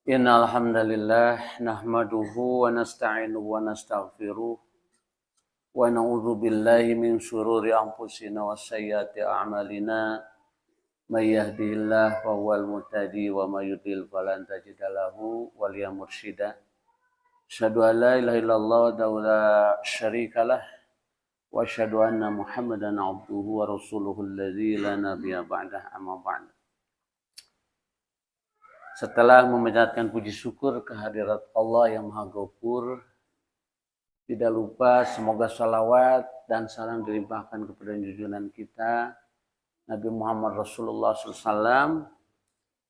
Innal hamdalillah nahmaduhu wa nasta'inuhu wa nastaghfiruh wa na'udzu billahi min shururi anfusina wa sayyiati a'malina may yahdihillahu fahuwal muhtadi wa may yudlil falan tajida lahu waliya mursyida. Asyhadu an la ilaha illallah wa la syarika lah wa asyhadu anna Muhammadan abduhu wa rasuluhu alladzi la nabiyya ba'dah amma ba'd. Setelah memanjatkan puji syukur kehadirat Allah yang Maha Ghafur, tidak lupa semoga salawat dan salam dilimpahkan kepada junjungan kita Nabi Muhammad Rasulullah SAW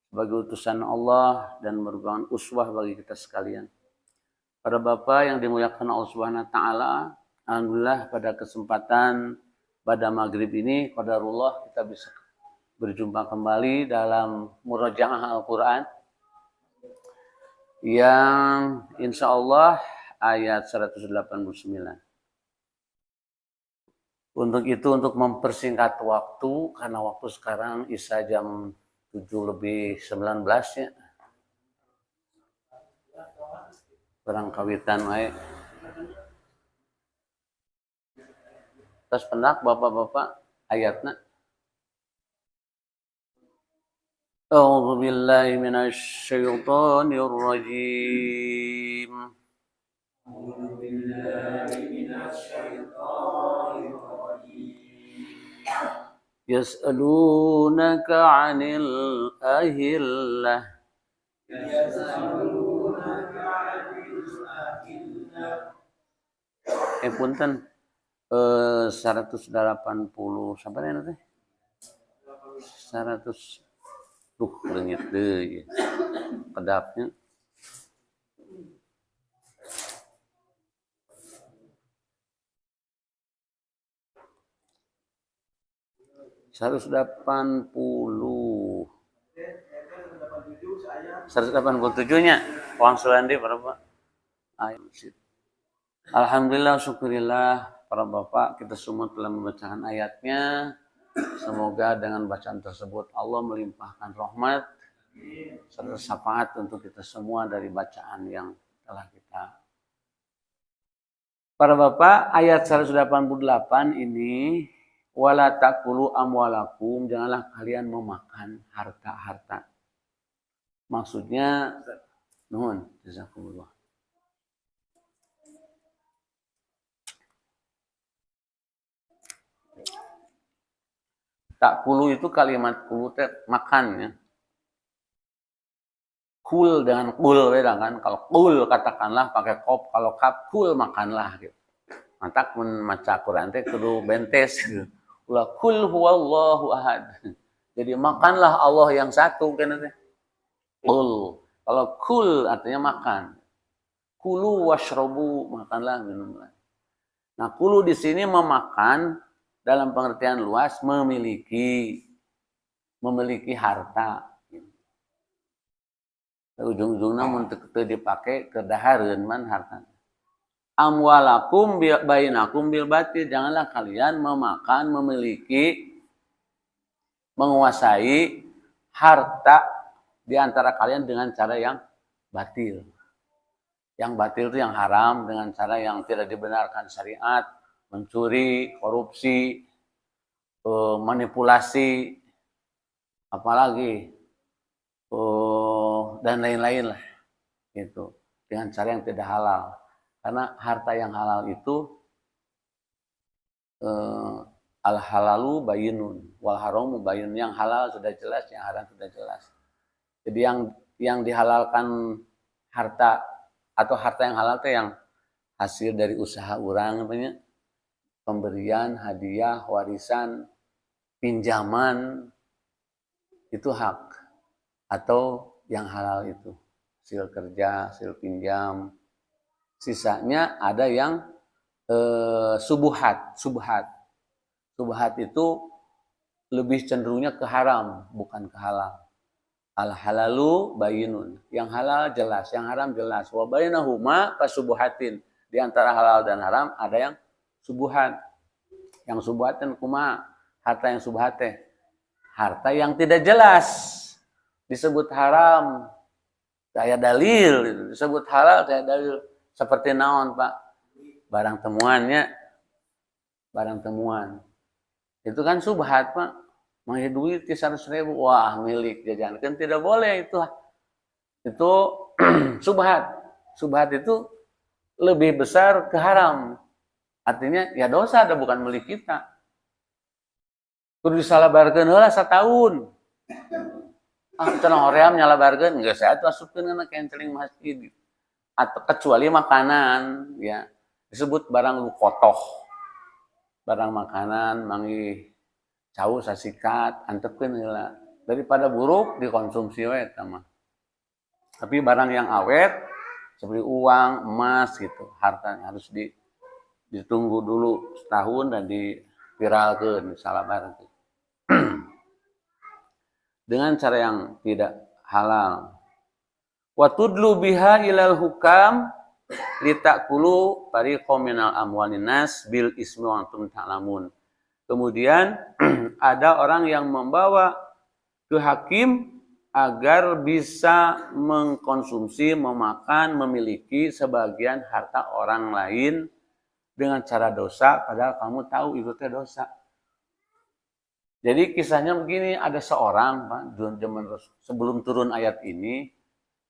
sebagai utusan Allah dan merupakan uswah bagi kita sekalian. Para bapak yang dimuliakan Allah Subhanahu wa taala, alhamdulillah pada kesempatan pada maghrib ini qadarullah kita bisa berjumpa kembali dalam murajaah Al-Qur'an yang insya Allah ayat 189. Untuk itu, untuk mempersingkat waktu, karena waktu sekarang Isya jam 7:19 ya. Perang kawitan wae. Terus pendak bapak-bapak ayatna. أعوذ بالله من الشيطان الرجيم يسألونك عن الأهلة punten 180 sampai nanti 100 lenyit deh kedapnya. Seratus 187-nya Wang Sulandi berapa? Alhamdulillah, syukurillah para bapak kita semua telah membacakan ayatnya. Semoga dengan bacaan tersebut Allah melimpahkan rahmat serta syafaat untuk kita semua dari bacaan yang telah kita. Para bapak, ayat 188 ini, wala takulu amwalakum, janganlah kalian memakan harta-harta. Maksudnya, nuhun, jazakumullah. Tak kulu itu kalimat kulu teh makan ya. Kul dengan kul beda kan. Kalau kul katakanlah pakai kop, kalau kap kul makanlah gitu. Mantak mun maca Quran teh kudu bentes gitu. Ulah kul huwallahu ahad. Jadi makanlah Allah yang satu kan teh. Kul. Kalau kul artinya makan. Kulu washrobu, makanlah minumlah. Nah, kulu di sini memakan dalam pengertian luas memiliki harta. Ujung-ujungnya untuk dipakai kedahareun man harta. Amwalakum bainakum bil batil, janganlah kalian memakan, memiliki, menguasai harta di antara kalian dengan cara yang batil. Yang batil itu yang haram dengan cara yang tidak dibenarkan syariat. Mencuri, korupsi, manipulasi, apalagi dan lain-lain lah, gitu, dengan cara yang tidak halal. Karena harta yang halal itu al halalu bayinun, wal haramu bayinun. Yang halal sudah jelas, yang haram sudah jelas. Jadi yang dihalalkan harta atau harta yang halal itu yang hasil dari usaha orang, namanya pemberian, hadiah, warisan, pinjaman, itu hak. Atau yang halal itu hasil kerja, hasil pinjam. Sisanya ada yang subhat. Subhat itu lebih cenderungnya ke haram, bukan ke halal. Al halalu bayinun, yang halal jelas, yang haram jelas. Wa bainahuma kasubuhatin, di antara halal dan haram ada yang subuhat. Yang subuhat kan kumaha? Harta yang subuhat teh harta yang tidak jelas disebut haram, Saya dalil, disebut halal saya dalil. Seperti naon Pak? Barang temuannya, barang temuan. Itu kan subhat Pak. Menghi duit 100.000, wah milik jajan. Kan tidak boleh itu. Itu subhat. Subhat itu lebih besar ke haram. Artinya ya dosa, ada bukan milik kita. Kudu disalabarkeun heula satahun. Cenah hoream nyalabarkeun, geus saya tuh asupkeun kana kenceling masjid. Atau kecuali makanan, ya disebut barang lukotoh. Barang makanan manggi cau sasikat, antepkeun heula. Daripada buruk dikonsumsi we eta mah. Tapi barang yang awet seperti uang, emas gitu, harta harus ditunggu dulu setahun dan diviralkeun, disalabarkeun. Dengan cara yang tidak halal. Wa tudlu biha ilal hukam litakulu fariqam minal amwalin nas bil ismi wa antum ta'lamun. Kemudian ada orang yang membawa ke hakim agar bisa mengkonsumsi, memakan, memiliki sebagian harta orang lain dengan cara dosa, padahal kamu tahu itu teh dosa. Jadi kisahnya begini, ada seorang Pak, sebelum turun ayat ini,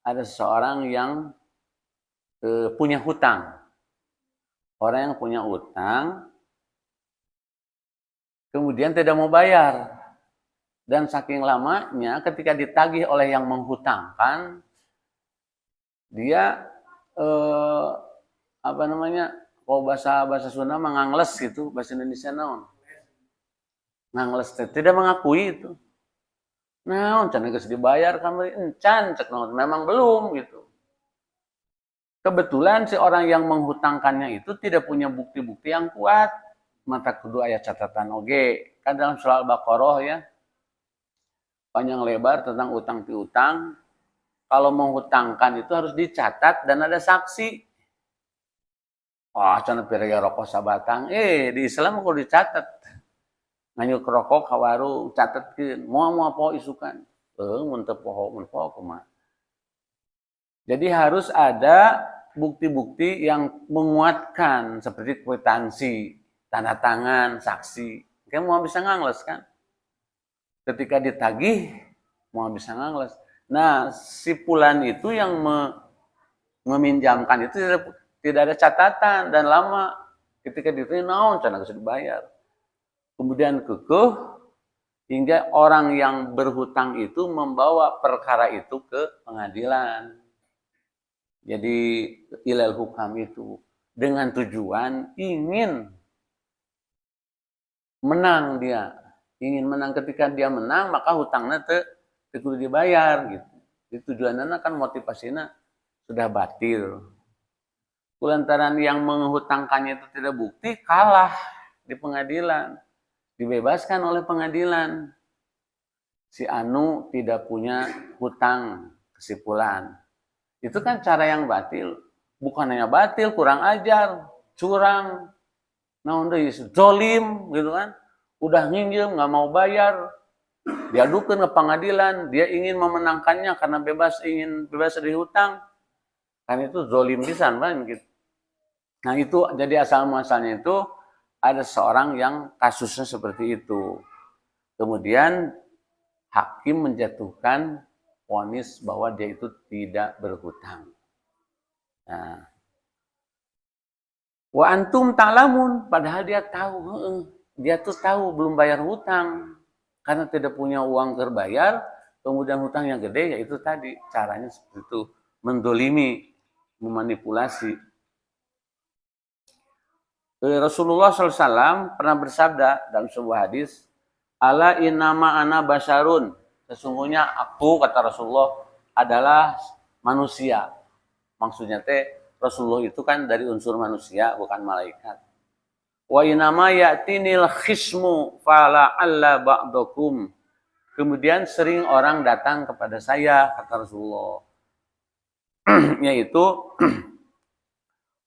ada seseorang yang punya hutang. Orang yang punya hutang, kemudian tidak mau bayar. Dan saking lamanya ketika ditagih oleh yang menghutangkan, dia kalau bahasa Sunda mangangles gitu, bahasa Indonesia naon? Ngangles tidak mengakui itu. Naon can geus dibayar kamari encan cek naon, memang belum gitu. Kebetulan si orang yang menghutangkannya itu tidak punya bukti-bukti yang kuat. Mata kudu aya catatan oge. Kan dalam surah Al-Baqarah ya, panjang lebar tentang utang piutang. Kalau menghutangkan itu harus dicatat dan ada saksi. Wah, cenah piraya rokok sabatang. Di Islam kok dicatat. Nganyuk rokok ka warung catetkeun. Moal poho isukan. Mun teu poho kumaha. Jadi harus ada bukti-bukti yang menguatkan seperti kwitansi, tanda tangan, saksi. Kamu mau bisa ngangles kan? Ketika ditagih, mau bisa ngangles. Nah, si fulan itu yang meminjamkan itu tidak ada catatan dan lama. Ketika diterima, naon cenah geus dibayar. Kemudian kekeh hingga orang yang berhutang itu membawa perkara itu ke pengadilan. Jadi ilal hukam itu dengan tujuan ingin menang dia. Ingin menang, ketika dia menang maka hutangnya kudu dibayar gitu. Jadi tujuannya kan motivasinya sudah batil. Kulantaran yang menghutangkannya itu tidak bukti, kalah di pengadilan. Dibebaskan oleh pengadilan. Si Anu tidak punya hutang kesimpulan. Itu kan cara yang batil. Bukan hanya batil, kurang ajar, curang, naon deui, zolim gitu kan. Udah nginjem, nggak mau bayar, diadukan ke pengadilan, dia ingin memenangkannya karena ingin bebas dari hutang. Kan itu zolim pisan kan gitu. Nah itu jadi asal muasalnya itu ada seorang yang kasusnya seperti itu. Kemudian hakim menjatuhkan vonis bahwa dia itu tidak berhutang. Nah, wa antum ta'lamun, padahal dia tahu, dia tuh tahu belum bayar hutang karena tidak punya uang terbayar, kemudian hutangnya gede, yaitu tadi caranya seperti itu, mendolimi, memanipulasi. Rasulullah SAW pernah bersabda dalam sebuah hadis, ala innama ana basyarun, sesungguhnya aku, kata Rasulullah, adalah manusia. Maksudnya Rasulullah itu kan dari unsur manusia, bukan malaikat. Wa innama ya'tinil khismu fala alla ba'dakum. Kemudian sering orang datang kepada saya, kata Rasulullah, yaitu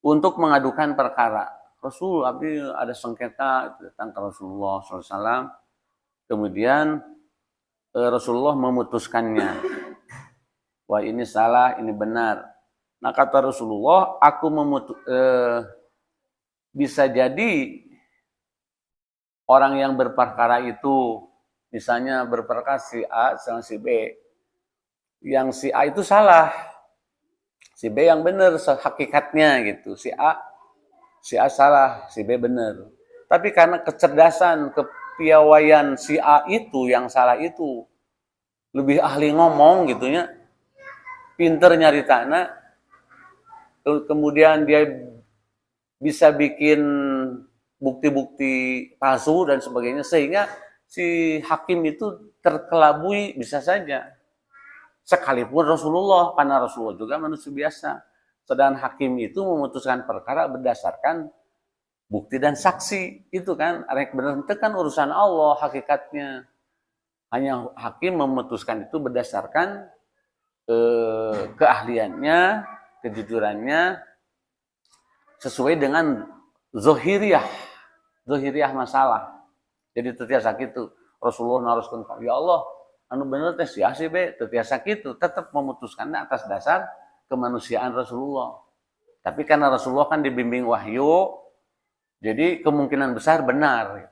untuk mengadukan perkara. Rasul, abdi ada sengketa, datang ke Rasulullah SAW. Kemudian Rasulullah memutuskannya. Wah ini salah, ini benar. Nah kata Rasulullah, bisa jadi orang yang berperkara itu, misalnya berperkara si A sama si B, yang si A itu salah, si B yang benar hakikatnya gitu. Si A salah, si B benar. Tapi karena kecerdasan, kepiawaian si A itu yang salah itu lebih ahli ngomong gitunya, pinter nyari tanah, kemudian dia bisa bikin bukti-bukti palsu dan sebagainya, sehingga si hakim itu terkelabui bisa saja. Sekalipun Rasulullah, karena Rasulullah juga manusia biasa. Sedangkan hakim itu memutuskan perkara berdasarkan bukti dan saksi. Itu kan, rek bener itu kan urusan Allah hakikatnya. Hanya hakim memutuskan itu berdasarkan keahliannya, kejujurannya, sesuai dengan zohiriyah masalah. Jadi tertiasa gitu. Rasulullah naruskan, ya Allah, anu bener teh sia sih be, tertiasa gitu. Tetap memutuskannya atas dasar kemanusiaan Rasulullah. Tapi karena Rasulullah kan dibimbing wahyu, jadi kemungkinan besar benar.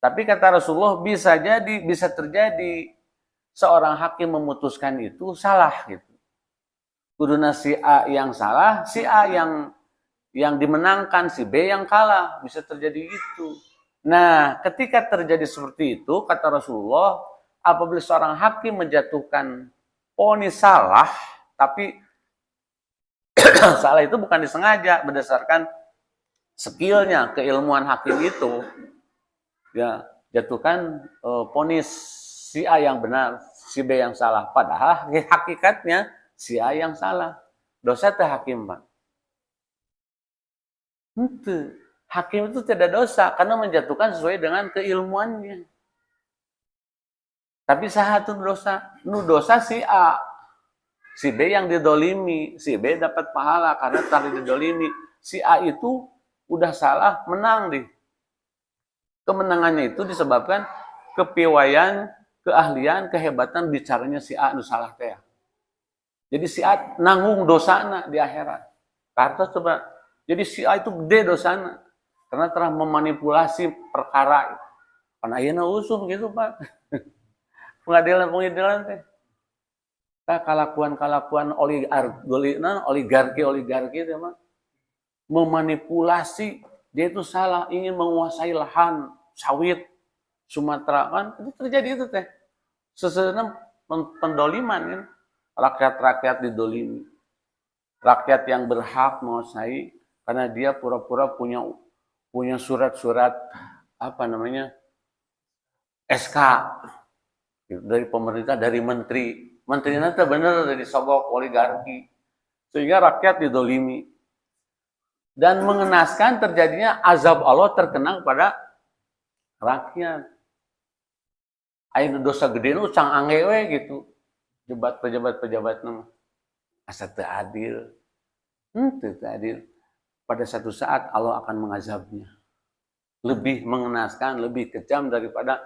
Tapi kata Rasulullah bisa terjadi seorang hakim memutuskan itu salah gitu. Kuduna si A yang salah, si A yang dimenangkan, si B yang kalah, bisa terjadi itu. Nah, ketika terjadi seperti itu, kata Rasulullah, apabila seorang hakim menjatuhkan vonis salah, tapi salah itu bukan disengaja, berdasarkan skillnya, keilmuan hakim itu, ya jatuhkan vonis si A yang benar, si B yang salah. Padahal hakikatnya si A yang salah. Dosa teh hakim, Pak. Itu. Hakim itu tidak dosa karena menjatuhkan sesuai dengan keilmuannya. Tapi satu dosa, dosa si A, si B yang didolimi, si B dapat pahala karena tadi didolimi. Si A itu udah salah, menang deh. Kemenangannya itu disebabkan kepiawaian, keahlian, kehebatan bicaranya si A nu salah teh. Jadi si A nanggung dosana di akhirat. Karena coba, jadi si A itu gede dosana karena telah memanipulasi perkara. Karena ayeuna usuh gitu, Pak. Pengadilan teh. Nah, kelakuan oligarki teh mah memanipulasi, dia itu salah, ingin menguasai lahan sawit Sumatera kan, itu terjadi itu teh. Sesuatu pendoliman kan, rakyat didolimi. Rakyat yang berhak menguasai karena dia pura-pura punya surat-surat SK dari pemerintah, dari menteri nanti benar dari sogok oligarki, sehingga rakyat didolimi dan mengenaskan terjadinya azab Allah terkena kepada rakyat. Ayo dosa gede nu cang anggewe gitu, pejabat nama asa teu adil. Teu adil. Pada satu saat Allah akan mengazabnya. Lebih mengenaskan, lebih kejam daripada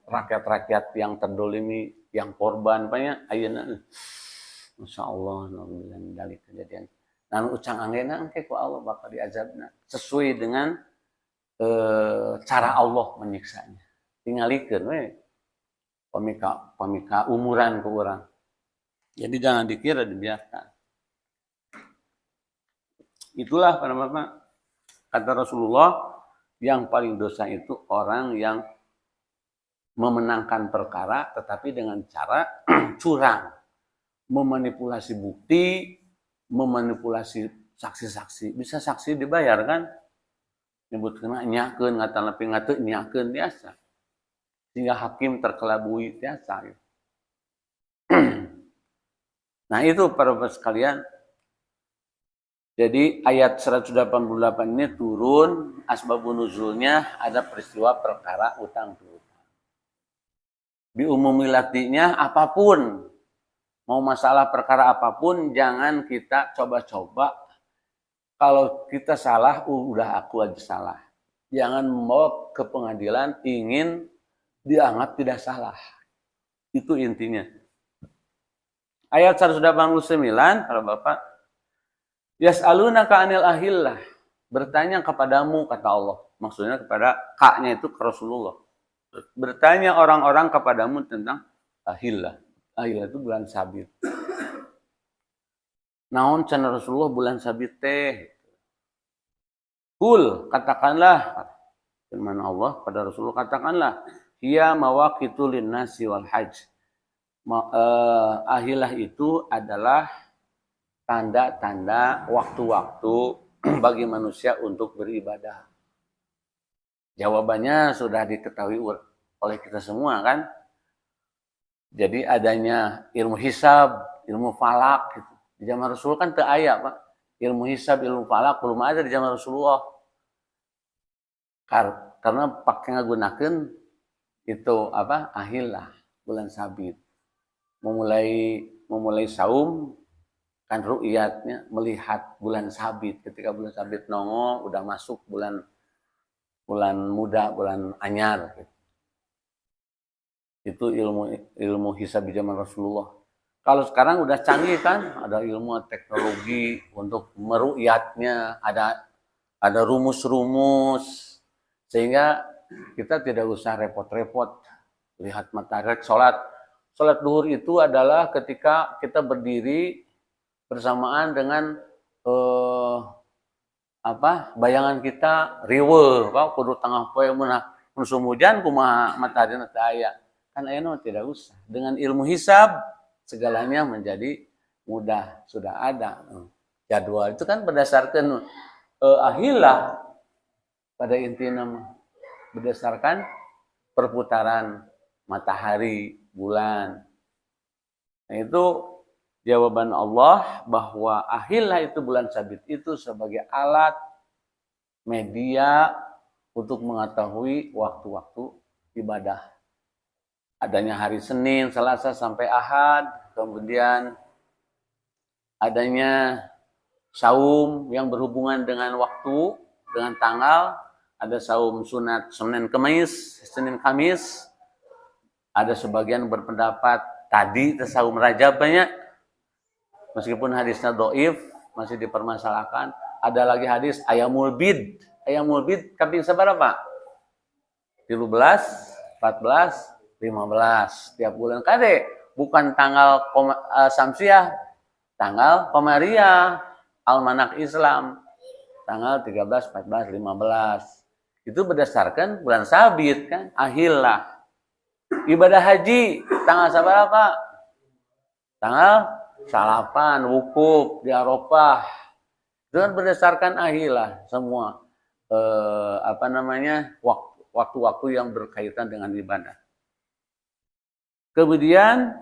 rakyat-rakyat yang terdolimi, yang korban banyak. Ayeuna Masya Allah, dari kejadian. Nah, ucang anggena engke ku Allah bakal diazabna sesuai dengan cara Allah menyiksanya. Tingalikeun we pamika umuran ke orang. Jadi jangan dikira dibiarkan. Itulah Bapak, kata Rasulullah, yang paling dosa itu orang yang memenangkan perkara tetapi dengan cara curang, memanipulasi bukti, memanipulasi saksi-saksi. Bisa saksi dibayar kan? Nyebut kena nyakeun, ngata lebih ngata nyakeun biasa. Sehingga hakim terkelabui biasa. Nah itu para bapak sekalian. Jadi ayat 188 ini turun, asbabun nuzulnya ada peristiwa perkara utang piutang. Diumumilatinya apapun, mau masalah perkara apapun, jangan kita coba-coba. Kalau kita salah, udah aku aja salah. Jangan membawa ke pengadilan ingin dianggap tidak salah. Itu intinya. Ayat 189 kalau Bapak, yas'alunaka 'anil ahillah, bertanya kepadamu kata Allah. Maksudnya kepada kaknya itu ke Rasulullah. Bertanya orang-orang kepadamu tentang ahillah. Ahillah itu bulan sabit. Naon cenah Rasulullah bulan sabit teh? Kul, katakanlah, firman Allah pada Rasulullah, katakanlah, hiya mawaqitul linnasi wal hajj. Ahillah itu adalah tanda-tanda waktu-waktu bagi manusia untuk beribadah. Jawabannya sudah diketahui oleh kita semua kan. Jadi adanya ilmu hisab, ilmu falak gitu. Di zaman Rasulullah kan teu aya, Pak. Ilmu hisab, ilmu falak belum ada di zaman Rasulullah. Karena pakai ngagunakeun itu apa? Ahillah, bulan sabit. Memulai saum kan ru'yatnya melihat bulan sabit. Ketika bulan sabit nongol udah masuk bulan muda, bulan anyar gitu. Itu ilmu hisab di zaman Rasulullah. Kalau sekarang udah canggih kan, ada ilmu teknologi untuk meru'yatnya, ada rumus-rumus sehingga kita tidak usah repot-repot lihat matahari. Salat duhur itu adalah ketika kita berdiri bersamaan dengan bayangan kita riweuh, kudu tengah poe mun musim hujan kumaha matahari teh aya. Kan ayeuna tidak usah. Dengan ilmu hisab segalanya menjadi mudah, sudah ada jadwal. Itu kan berdasarkan ahillah pada intinya berdasarkan perputaran matahari, bulan. Nah, itu jawaban Allah bahwa ahillah itu bulan sabit itu sebagai alat media untuk mengetahui waktu-waktu ibadah. Adanya hari Senin, Selasa sampai Ahad, kemudian adanya saum yang berhubungan dengan waktu, dengan tanggal, ada saum sunat Senin Kamis, ada sebagian berpendapat tadi saum Rajab banyak, meskipun hadisnya dhaif masih dipermasalahkan. Ada lagi hadis Ayamul Bid kaping sabaraha? 13, 14, 15 tiap bulan kade, bukan tanggal Samsiah, tanggal Komariah, Almanak Islam, tanggal 13, 14, 15. Itu berdasarkan bulan sabit kan, ahillah. Ibadah haji tanggal sabaraha? Tanggal 8 wukuf di Arafah. Itu kan berdasarkan ahillah semua waktu-waktu yang berkaitan dengan ibadah. Kemudian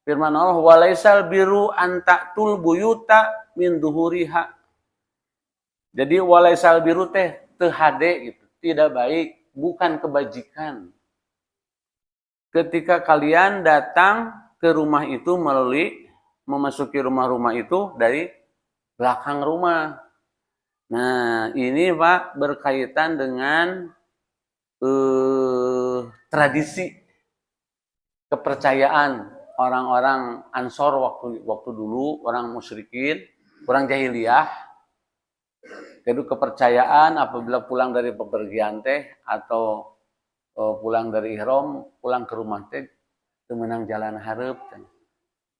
firman Allah, walaisal biru antatul buyuta min duhuriha. Jadi walaisal biru teh teu hade gitu, tidak baik, bukan kebajikan. Ketika kalian datang ke rumah itu memasuki rumah-rumah itu dari belakang rumah. Nah, ini Pak berkaitan dengan tradisi kepercayaan orang-orang Ansor waktu dulu, orang musyrikin, orang jahiliyah. Jadi kepercayaan apabila pulang dari bepergian teh atau pulang dari ihram, pulang ke rumah teh menang jalan hareup.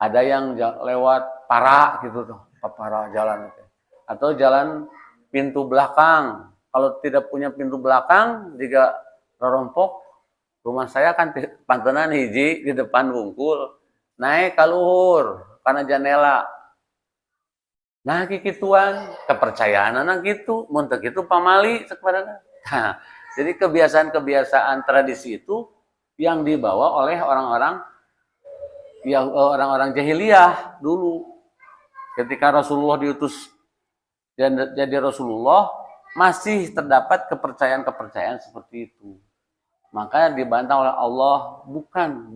Ada yang lewat para gitu tuh, para jalan teh. Atau jalan pintu belakang. Kalau tidak punya pintu belakang, jika rorompok, rumah saya kan pantenan hiji di depan wungkul, naik ka luhur kana jendela. Nah kikituan kepercayaan anak gitu, mun teu kitu pamali sakumaha. Nah, jadi kebiasaan tradisi itu yang dibawa oleh orang-orang jahiliyah dulu. Ketika Rasulullah diutus jadi Rasulullah, masih terdapat kepercayaan seperti itu. Maka dibantah oleh Allah, bukan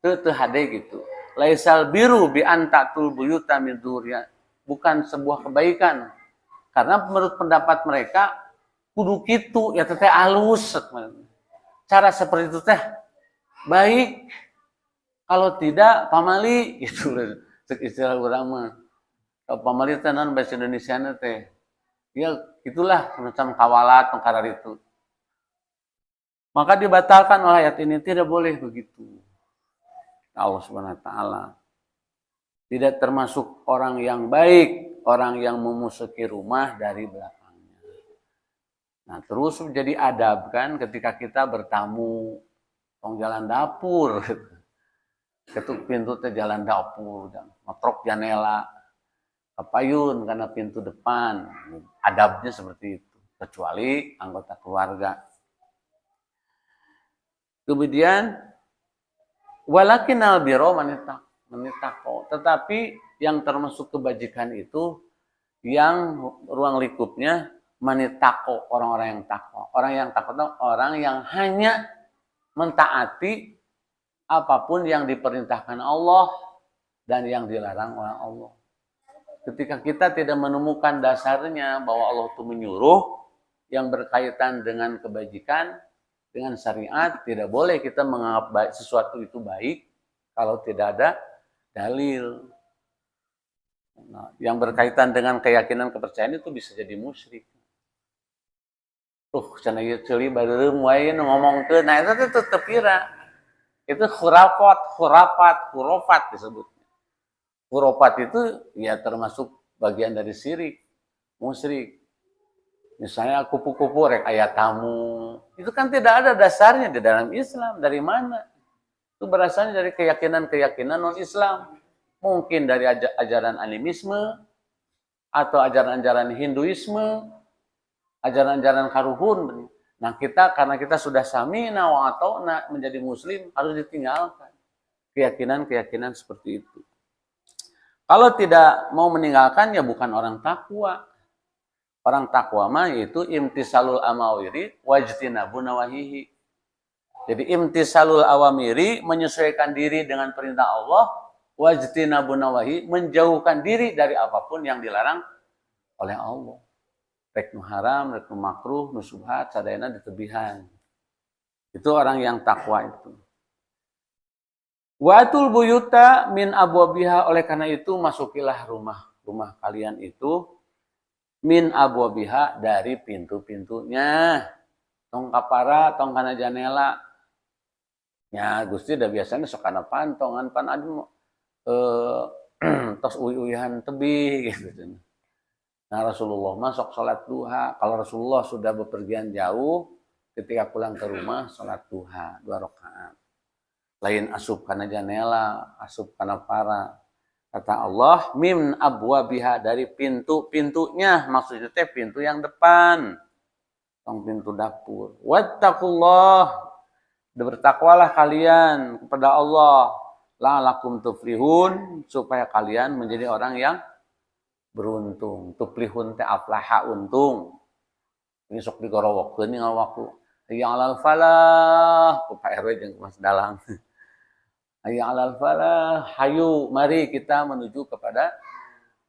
teu hade gitu. Laisal biru bi antatul buyuta min dzurriya. Bukan sebuah kebaikan. Karena menurut pendapat mereka kudu kitu ya teh alus. Cara seperti itu teh baik. Kalau tidak, pamali gitu istilah urang mah. Kalau pamali teh naon bahasa Indonesia teh. Ya itulah semacam kawalat perkara itu. Maka dibatalkan oleh ayat ini, tidak boleh begitu. Allah Subhanahu wa taala tidak termasuk orang yang baik, orang yang memasuki rumah dari belakangnya. Nah, terus menjadi adab kan ketika kita bertamu tong jalan dapur. Ketuk pintu teh jalan dapur, ngotrok jendela, kapayun karena pintu depan. Adabnya seperti itu, kecuali anggota keluarga. Kemudian walakin albiro manitako, tetapi yang termasuk kebajikan itu yang ruang lingkupnya manitako, orang-orang yang takwa. Orang yang takwa itu orang yang hanya mentaati apapun yang diperintahkan Allah dan yang dilarang oleh Allah. Ketika kita tidak menemukan dasarnya bahwa Allah itu menyuruh yang berkaitan dengan kebajikan, dengan syariat, tidak boleh kita menganggap baik, sesuatu itu baik kalau tidak ada dalil. Nah, yang berkaitan dengan keyakinan kepercayaan itu bisa jadi musyrik. Cenah ieu ceuli bareureum wae ngomong teu, nah itu tetep kira. Itu khurafat disebut. Khurafat itu ya termasuk bagian dari syirik, musyrik. Misalnya kupu-kupu rek aya tamu, itu kan tidak ada dasarnya di dalam Islam. Dari mana? Itu berasalnya dari keyakinan-keyakinan non-Islam. Mungkin dari ajaran animisme, atau ajaran-ajaran Hinduisme, ajaran-ajaran karuhun. Nah kita, karena kita sudah samina wa ata'na menjadi muslim, harus ditinggalkan keyakinan-keyakinan seperti itu. Kalau tidak mau meninggalkan, ya bukan orang takwa. Orang takwa mah yaitu imtisalul amawiri wajtinabu nawahihi. Jadi imtisalul awamiri, menyesuaikan diri dengan perintah Allah, wajtinabu nawahi, menjauhkan diri dari apapun yang dilarang oleh Allah. Rek nu haram, rek nu makruh, nu subhat, sadayana ditebihan. Itu orang yang takwa itu. Watul buyuta min abwabiha, oleh karena itu masukilah rumah kalian itu min abwabiha, dari pintu-pintunya. Tong kapara, tong kana janela. Ya Gusti udah biasanya sok kana pantongan pan adu tos uy-uyan tebih gitu. Nah Rasulullah masuk sholat duha. Kalau Rasulullah sudah bepergian jauh, ketika pulang ke rumah sholat duha 2 rakaat. Lain asup kana janela, asup kana para. Kata Allah, min abwabiha, dari pintu-pintunya, maksudnya teh pintu yang depan, tong pintu dapur. Wattaqullah, bertakwalah kalian kepada Allah, la'alakum tuflihun, supaya kalian menjadi orang yang beruntung. Tuflihun teh aflaha, untung. Ini sok digorowokeun ninggal waktu. Ya alal falah, ku Pak RW jeung Mas Dalang. Hayya 'alal falah, hayu mari kita menuju kepada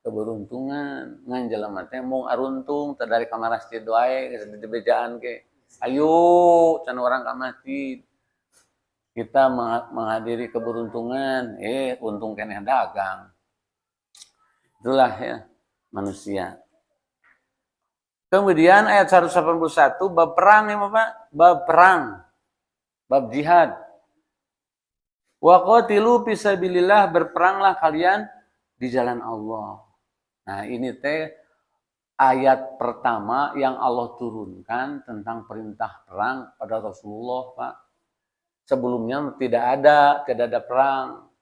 keberuntungan. Ngan jelema teh mung aruntung teh dari ka masjid wae di bejaan ke. Ayo can orang ka masjid. Kita menghadiri keberuntungan, untung keneh dagang. Itulah ya manusia. Kemudian ayat 181 bab perang ya Bapak, bab perang. Bab jihad. Wa qatilu fisabilillah, berperanglah kalian di jalan Allah. Nah, ini teh ayat pertama yang Allah turunkan tentang perintah perang pada Rasulullah, Pak. Sebelumnya tidak ada perang.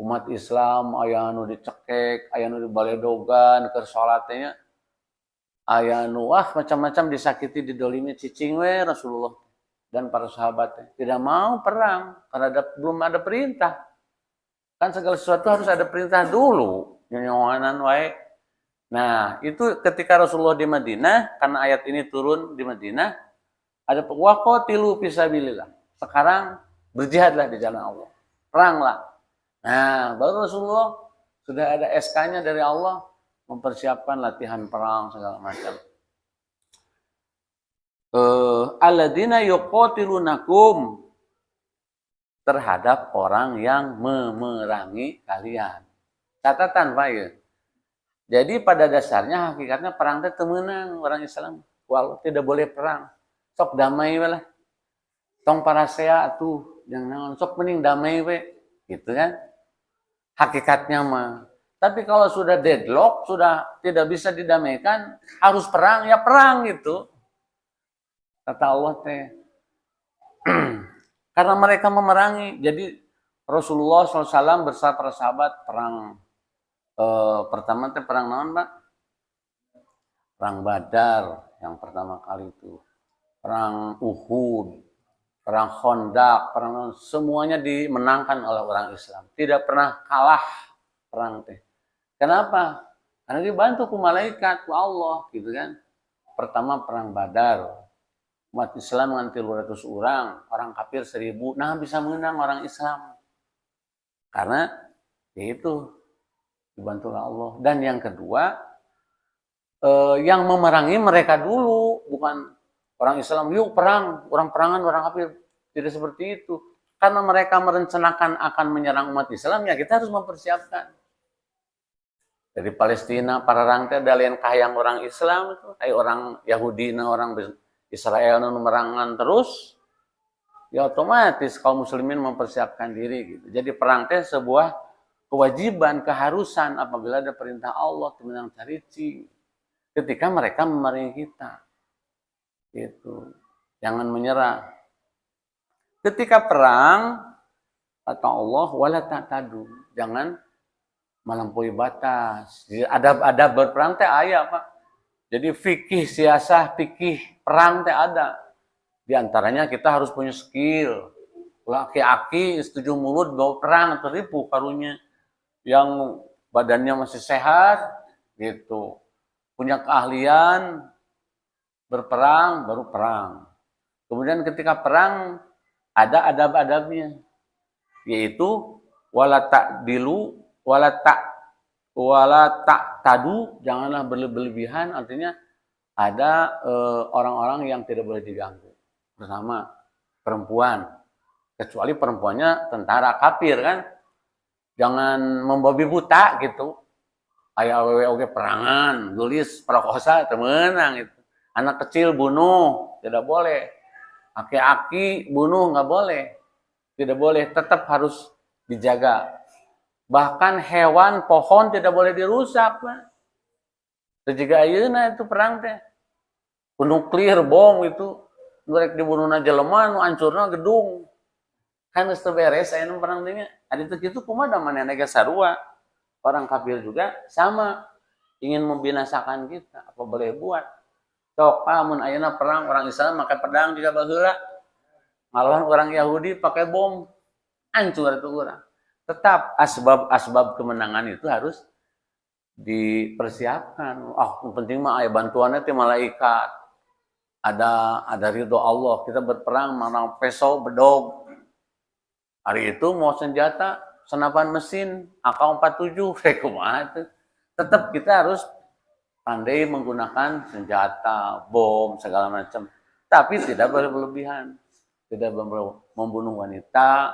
Umat Islam aya nu dicekek, aya nu dibaledogan keur salatnya. Aya nu macam-macam disakiti, didolimi, cicing we Rasulullah dan para sahabatnya tidak mau perang karena belum ada perintah. Kan segala sesuatu harus ada perintah dulu. Nyowanan wae. Nah, itu ketika Rasulullah di Madinah, karena ayat ini turun di Madinah, ada waqatilu fisabilillah. Sekarang berjihadlah di jalan Allah. Peranglah. Nah, baru Rasulullah sudah ada SK-nya dari Allah mempersiapkan latihan perang segala macam. Alladzina yuqatilunakum, terhadap orang yang memerangi kalian. Catatan Pak ya. Jadi pada dasarnya hakikatnya perang teh temenang orang Islam. Walau tidak boleh perang. Sok damai lah. Tong parasea atuh jangan sok mending damai we. Gitu kan. Hakikatnya mah. Tapi kalau sudah deadlock, sudah tidak bisa didamaikan, harus perang, ya perang gitu. Kata Allah teh. Karena mereka memerangi. Jadi Rasulullah SAW bersama para sahabat perang. Pertama teh perang naon, Pak? Perang Badar yang pertama kali itu. Perang Uhud, perang Khandaq, perang semuanya dimenangkan oleh orang Islam. Tidak pernah kalah perang teh. Kenapa? Karena dibantu ku malaikat, ku Allah, gitu kan. Pertama perang Badar. Umat Islam dengan 300 orang kafir 1000. Nah, bisa menang orang Islam. Karena yaitu dibantu oleh Allah. Dan yang kedua, yang memerangi mereka dulu, bukan orang Islam, yuk perang, orang perangan, orang kafir. Tidak seperti itu. Karena mereka merencanakan akan menyerang umat Islam, ya kita harus mempersiapkan. Dari Palestina, para rangte dalian kahayang orang Islam, itu, orang Yahudi, orang Israel, memerangan terus, ya otomatis kaum muslimin mempersiapkan diri. Gitu. Jadi perang teh sebuah kewajiban, keharusan apabila ada perintah Allah temenang carici ketika mereka memerangi kita. Gitu. Jangan menyerah. Ketika perang, kata Allah, wala ta'tadu. Jangan melampaui batas. Ada berperang teh aya, Pak. Jadi fikih siasah, fikih perang teh ada. Di antaranya kita harus punya skill. Laki-laki setuju mulut bawa perang teripu karunya. Yang badannya masih sehat gitu, punya keahlian berperang, baru perang. Kemudian ketika perang ada adab-adabnya, yaitu wala ta'dilu wala tadu, janganlah berlebihan. Artinya ada orang-orang yang tidak boleh diganggu. Pertama perempuan, kecuali perempuannya tentara kafir kan. Jangan membabi buta gitu. Aya awewe oge perangan, gelis, perkosa, temenang gitu. Anak kecil bunuh, tidak boleh. Aki-aki bunuh nggak boleh. Tidak boleh, tetap harus dijaga. Bahkan hewan, pohon tidak boleh dirusak. Sejika ayeuna itu perang teh. Nuklir, bom itu, ngerek dibunuhna jelema, nu hancurna gedung. Kan geus teu beres aya nu perang teh. Adi teh kitu kumaha manehna sarua. Orang kafir juga sama ingin membinasakan kita. Apa boleh buat? Sok mun ayeuna perang orang Islam pakai pedang juga baheula. Malahan orang Yahudi pakai bom. Hancur itu orang. Tetap asbab kemenangan itu harus dipersiapkan. Penting mah aya bantuannya ti malaikat. Ada ridho Allah. Kita berperang mana peso bedog. Hari itu mau senjata, senapan mesin, AK-47, kumaha itu. Tetap kita harus pandai menggunakan senjata, bom, segala macam. Tapi tidak berlebihan. Tidak membunuh wanita,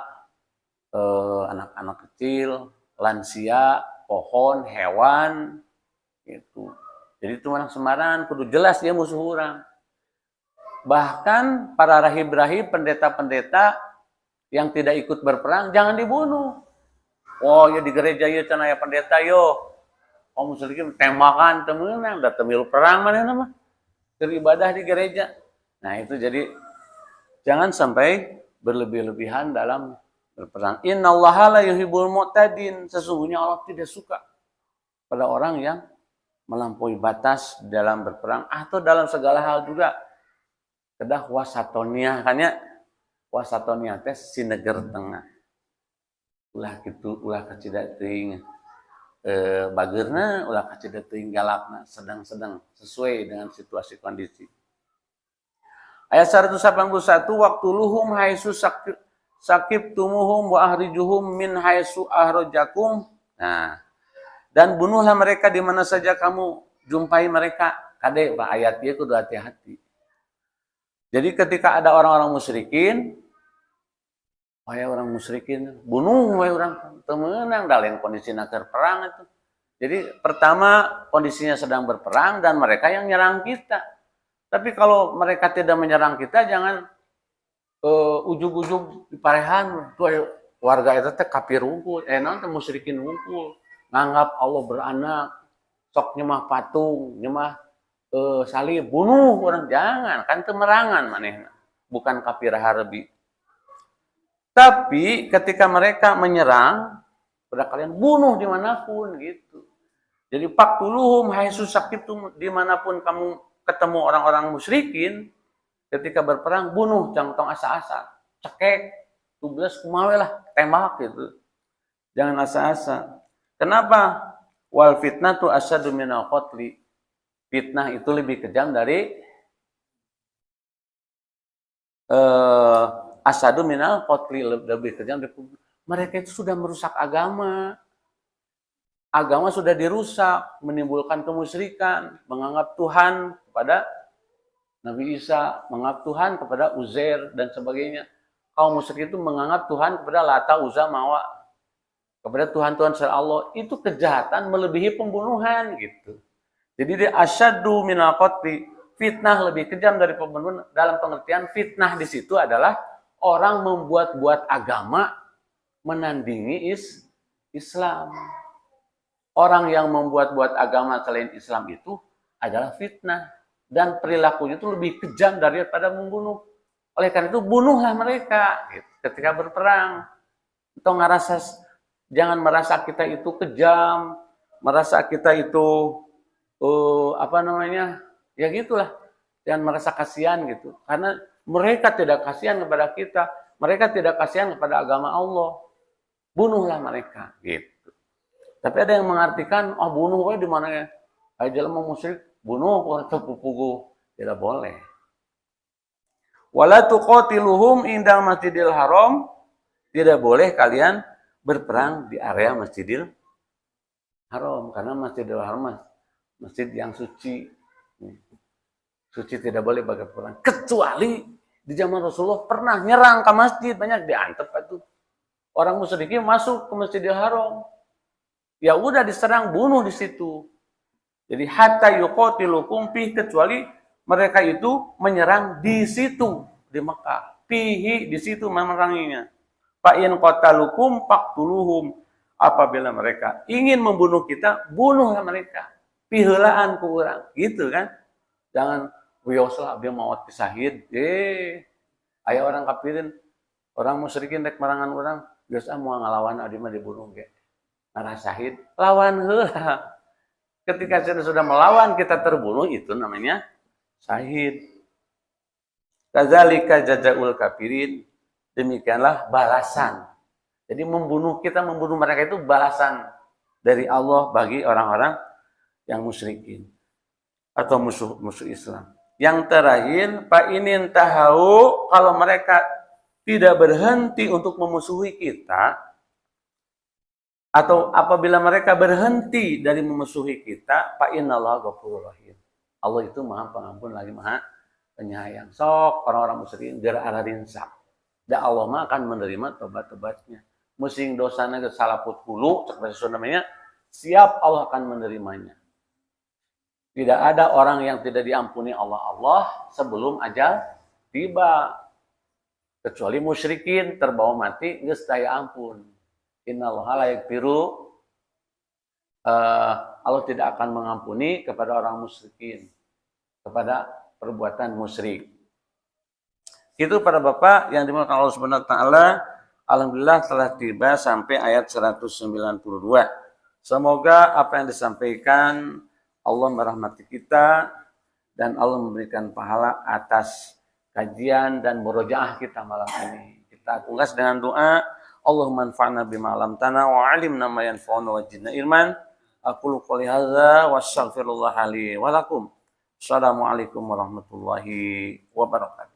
anak-anak kecil, lansia, pohon, hewan. Gitu. Jadi itu orang sembarangan, kudu jelas dia musuh orang. Bahkan para rahib-rahib, pendeta-pendeta, yang tidak ikut berperang jangan dibunuh. Oh ya di gereja ya cenah aya pendeta yo. Kaum muslimin tembakan temeunang da teu milu perang manehna mah. Keur ibadah di gereja. Nah itu jadi jangan sampai berlebih-lebihan dalam berperang. Innallaha la yuhibbul mu'tadin. Sesungguhnya Allah tidak suka pada orang yang melampaui batas dalam berperang atau dalam segala hal juga. Kedah wasatonia kan ya. Wasatonia teh sineger tengah. Ulah gitu, ulah kacida teuing bageurna, ulah kacida teuing galakna, sedang-sedang sesuai dengan situasi kondisi. Ayat 181 waktu luhum haisu sakib tumuhum wa ahrijuhum min haisu ahrajakum. Nah, dan bunuhlah mereka di mana saja kamu jumpai mereka. Kade Pak ayat ieu kudu hati-hati. Jadi ketika ada orang-orang musyrikin, Wahai orang musyrikin, bunuh wahai orang temenang dalam kondisi nakar perang itu. Jadi pertama kondisinya sedang berperang dan mereka yang nyerang kita. Tapi kalau mereka tidak menyerang kita, jangan ujug-ujug di parehan tuh warga itu teh kafir wungkul, nanti musyrikin wungkul, nganggap Allah beranak, sok nyemah patung, nyemah salib, bunuh orang, jangan, kan temerangan manehna, bukan kafir harbi. Tapi ketika mereka menyerang, pada kalian bunuh dimanapun gitu. Jadi paktuluhum haitsu saqitum, dimanapun kamu ketemu orang-orang musyrikin, ketika berperang bunuh, jangan tong asa-asa, cekek, tubles kumawe lah, tembak gitu. Jangan asa-asa. Kenapa? Wal fitnatu asyaddu minal qatli. Fitnah itu lebih kejam dari asyaddu minal qatli, lebih kejam dari mereka itu sudah merusak agama. Agama sudah dirusak, menimbulkan kemusyrikan, menganggap Tuhan kepada Nabi Isa, menganggap Tuhan kepada Uzair dan sebagainya. Kaum musyrik itu menganggap Tuhan kepada Lata, Uzza, Mawa, kepada Tuhan-Tuhan selain Allah. Itu kejahatan melebihi pembunuhan gitu. Jadi dia asyaddu minal qatli, fitnah lebih kejam dari pembunuhan. Dalam pengertian fitnah di situ adalah orang membuat-buat agama menandingi Islam. Orang yang membuat-buat agama selain Islam itu adalah fitnah. Dan perilakunya itu lebih kejam daripada membunuh. Oleh karena itu bunuhlah mereka gitu, ketika berperang. Atau jangan merasa kita itu kejam, merasa kita itu ya gitulah. Jangan merasa kasihan gitu. Karena mereka tidak kasihan kepada kita, mereka tidak kasihan kepada agama Allah. Bunuhlah mereka gitu. Tapi ada yang mengartikan, bunuh di mana ya? Ayo jalan musyrik, bunuh atau pupugu. Tidak boleh. Wala tuqatiluhum indal Masjidil Haram, tidak boleh kalian berperang di area Masjidil Haram, karena Masjidil Haram masjid yang suci. Suci tidak boleh berperang, kecuali di zaman Rasulullah pernah nyerang ke masjid, banyak diantep itu. Orang musyrikin masuk ke Masjidil Haram. Ya udah diserang, bunuh di situ. Jadi hatta yuqatilukum fi, kecuali mereka itu menyerang di situ, di Mekah. Fihi, di situ memeranginya. Fa in qatalukum faqtuluhum, apabila mereka ingin membunuh kita, bunuhlah mereka. Piheulaan ku urang, gitu kan? Jangan wiyoslah dia mau disahid. Aya orang kafirin, orang musyrikin rek merangan urang, geus mau ngalawan abdi mah dibunuh ge. Ngarah syahid, lawan heula. Ketika sudah melawan kita terbunuh, itu namanya syahid. Kadzalika jazaul kafirin, demikianlah balasan. Jadi membunuh mereka itu balasan dari Allah bagi orang-orang yang musyrikin atau musuh Islam. Yang terakhir, fa inin tahau, kalau mereka tidak berhenti untuk memusuhi kita, atau apabila mereka berhenti dari memusuhi kita, fa innallaha ghafurur rahim. Allah itu Maha Pengampun lagi Maha Penyayang. Sok orang-orang musyrikin geura ararinsa. Da Allah mah akan menerima tobat-tobatnya. Musing dosana ge salaput hulu, cek bahasa namanya, siap Allah akan menerimanya. Tidak ada orang yang tidak diampuni Allah sebelum ajal tiba. Kecuali musyrikin terbawa mati geus daya ampun. Innallaha la yaghfiru, Allah tidak akan mengampuni kepada orang musyrikin, kepada perbuatan musyrik. Itu para Bapak yang dimuliakan Allah Subhanahu wa taala, alhamdulillah telah tiba sampai ayat 192. Semoga apa yang disampaikan Allah merahmati kita dan Allah memberikan pahala atas kajian dan murojaah kita malam ini. Kita tugas dengan doa, Allahumma anfa'na bima 'allamtana wa 'allimna ma yanfa'una wa zidna ilman. Aqulu qouli hadza wa astaghfirullah li wa lakum. Assalamualaikum warahmatullahi wabarakatuh.